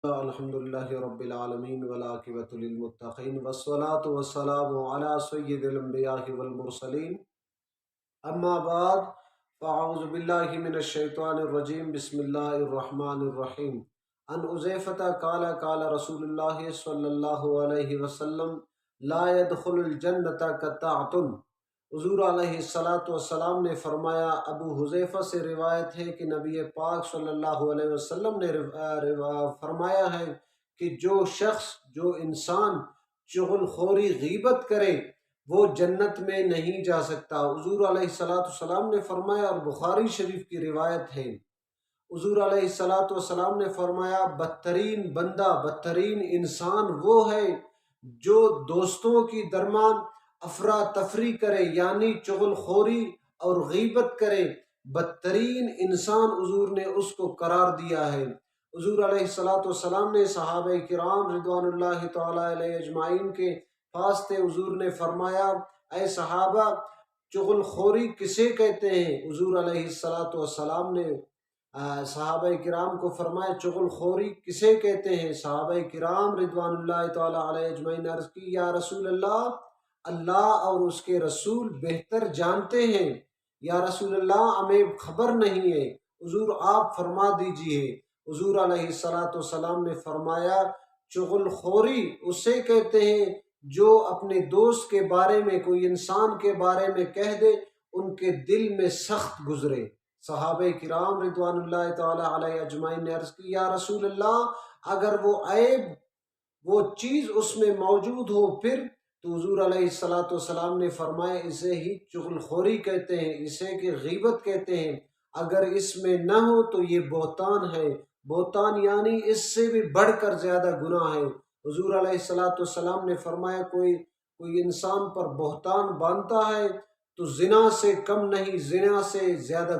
الحمدللہ رب العالمین والعاقبۃ للمتقین والصلاة والسلام علی سید الانبیاء والمرسلین اما بعد فاعوذ باللہ من الشیطان الرجیم بسم اللہ الرحمن الرحیم ان حذیفہ قال قال رسول اللہ صلی اللہ علیہ وسلم لا يدخل الجنۃ قطاعۃ۔ حضور علیہ والسلام نے فرمایا، ابو حذیفہ سے روایت ہے کہ نبی پاک صلی اللہ علیہ وسلم نے فرمایا ہے کہ جو انسان چغل خوری غیبت کرے وہ جنت میں نہیں جا سکتا۔ حضور علیہ والسلام نے فرمایا، اور بخاری شریف کی روایت ہے، حضور علیہ والسلام نے فرمایا بدترین بندہ، بدترین انسان وہ ہے جو دوستوں کی درمیان افراتفری کرے، یعنی چغل خوری اور غیبت کرے۔ بدترین انسان حضور نے اس کو قرار دیا ہے۔ حضور علیہ والسلام نے صحابہ کرام رضوان اللہ تعالی علیہ اجمعین کے پاس تھے۔ حضور نے فرمایا، اے صحابہ، چغل خوری کسے کہتے ہیں؟ حضور علیہ والسلام نے صحابہ کرام کو فرمایا، چغل خوری کسے کہتے ہیں؟ صحابہ کرام رضوان اللہ تعالی علیہ اجمعین نے عرض کی، یا رسول اللہ، اللہ اور اس کے رسول بہتر جانتے ہیں، یا رسول اللہ ہمیں خبر نہیں ہے، حضور آپ فرما دیجئے۔ حضور علیہ والسلام نے فرمایا، چغل خوری اسے کہتے ہیں جو اپنے دوست کے بارے میں، کوئی انسان کے بارے میں کہہ دے، ان کے دل میں سخت گزرے۔ صحابہ کرام رضوان اللہ تعالی علیہ اجمعین نے عرض کی، یا رسول اللہ اگر وہ عیب، وہ چیز اس میں موجود ہو پھر؟ تو حضور علیہ والسلام نے فرمایا، اسے ہی چغل خوری کہتے ہیں، اسے کہ غیبت کہتے ہیں۔ اگر اس میں نہ ہو تو یہ بہتان ہے۔ بہتان یعنی اس سے بھی بڑھ کر زیادہ گناہ ہے۔ حضور علیہ والسلام نے فرمایا، کوئی انسان پر بہتان باندھتا ہے تو زنا سے کم نہیں، زنا سے زیادہ